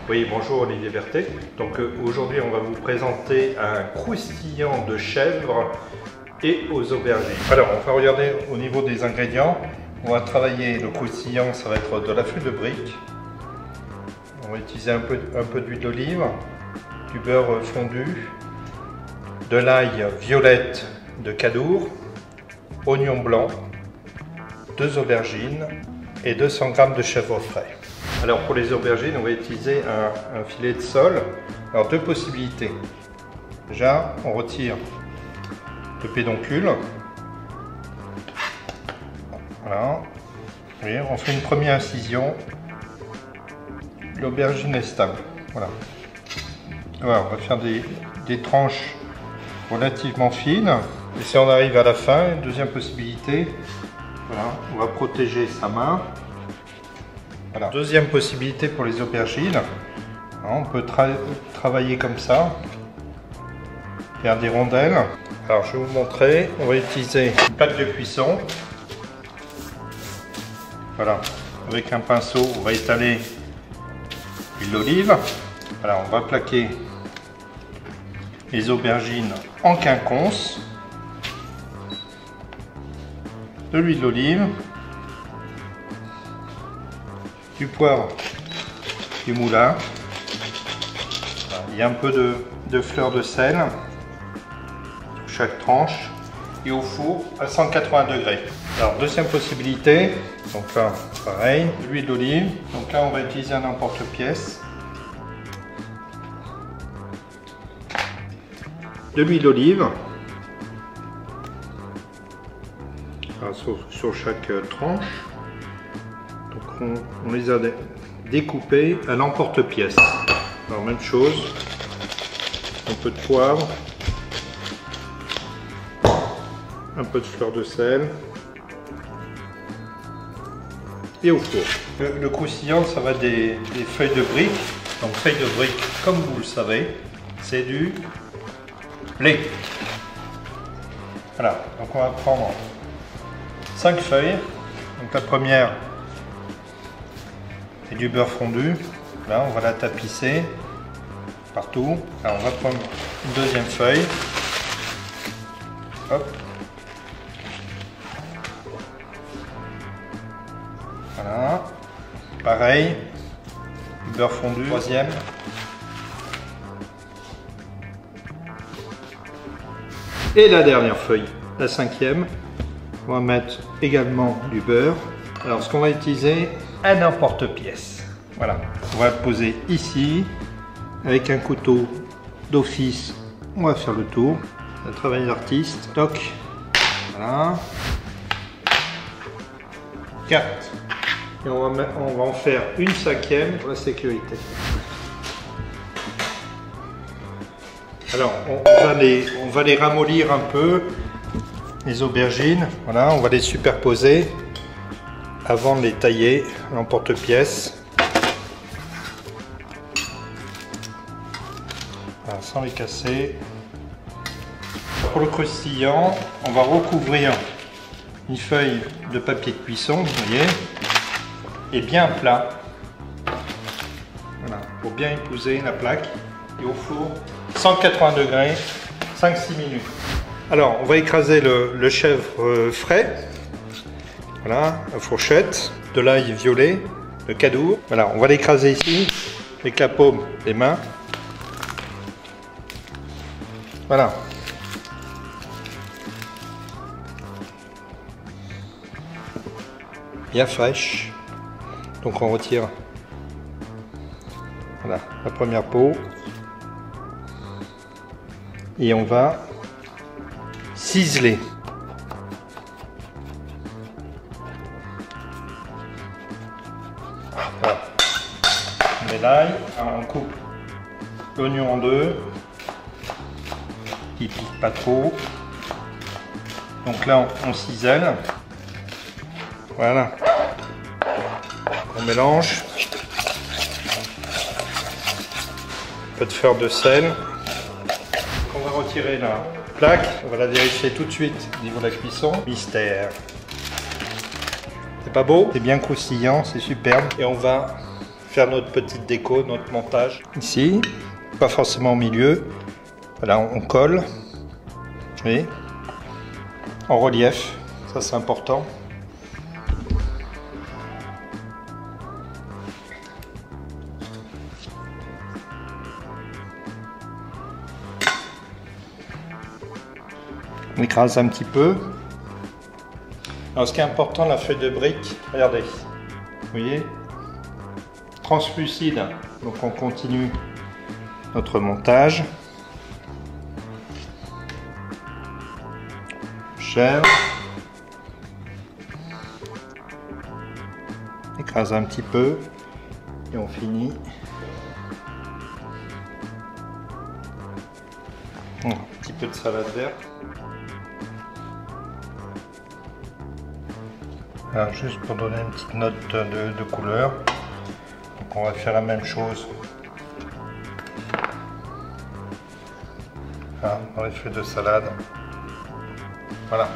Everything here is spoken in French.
Oui, bonjour Olivier Berthet. Donc aujourd'hui on va vous présenter un croustillant de chèvre et aux aubergines. Alors on va regarder au niveau des ingrédients. On va travailler le croustillant, ça va être de la feuille de brique. On va utiliser un peu d'huile d'olive, du beurre fondu, de l'ail violette de Cadour, oignon blanc, 2 aubergines et 200 g de chèvre frais. Alors pour les aubergines, on va utiliser un filet de sole. Alors 2 possibilités. Déjà, on retire le pédoncule. Voilà. Oui, on fait une première incision. L'aubergine est stable. Voilà. Voilà, on va faire des tranches relativement fines. Et si on arrive à la fin, une deuxième possibilité, voilà, on va protéger sa main. Voilà. Deuxième possibilité pour les aubergines, on peut travailler comme ça, faire des rondelles. Alors je vais vous montrer, on va utiliser une plaque de cuisson. Voilà, avec un pinceau, on va étaler l'huile d'olive. Voilà, on va plaquer les aubergines en quinconce, de l'huile d'olive, du poivre, du moulin, il y a un peu de fleur de sel, chaque tranche, et au four à 180 degrés. Alors deuxième possibilité, donc là pareil, de l'huile d'olive, donc là on va utiliser un emporte-pièce, de l'huile d'olive, sur chaque tranche. Donc on les a découpés à l'emporte-pièce. Alors même chose, un peu de poivre, un peu de fleur de sel et au four. Le croustillant, ça va des feuilles de brique. Donc feuilles de brique, comme vous le savez, c'est du blé. Voilà, donc on va prendre 5 feuilles. Donc la première, et du beurre fondu. Là, on va la tapisser partout. Alors, on va prendre une deuxième feuille. Hop. Voilà. Pareil. Du beurre fondu. Troisième. Et la dernière feuille, la 5e. On va mettre également du beurre. Alors, ce qu'on va utiliser, un emporte-pièce. Voilà, on va le poser ici avec un couteau d'office. On va faire le tour. Un travail d'artiste. Toc. Voilà. 4. Et on va en faire une 5e pour la sécurité. Alors, on va les ramollir un peu, les aubergines. Voilà, on va les superposer avant de les tailler en porte-pièce, voilà, sans les casser. Pour le croustillant, on va recouvrir une feuille de papier de cuisson, vous voyez, et bien plat. Voilà, pour bien épouser la plaque, et au four 180 degrés, 5-6 minutes. Alors, on va écraser le chèvre frais. Voilà, la fourchette, de l'ail violet, de Cadour. Voilà, on va l'écraser ici, avec la paume des mains. Voilà. Bien fraîche. Donc on retire, voilà, la première peau. Et on va ciseler. Voilà. On met l'ail, on coupe l'oignon en 2, qui pique pas trop. Donc là on cisèle. Voilà. On mélange. Un peu de fleur de sel. On va retirer la plaque, on va la vérifier tout de suite au niveau de la cuisson. Mystère. C'est pas beau, c'est bien croustillant, c'est superbe. Et on va faire notre petite déco, notre montage. Ici, pas forcément au milieu. Voilà, on colle. Vous voyez, en relief, ça c'est important. On écrase un petit peu. Alors ce qui est important, la feuille de brique, regardez, vous voyez, translucide. Donc on continue notre montage. Chèvre. Écrase un petit peu et on finit. Un petit peu de salade verte. Alors, juste pour donner une petite note de couleur. Donc on va faire la même chose. Dans les feuilles de salade. Voilà.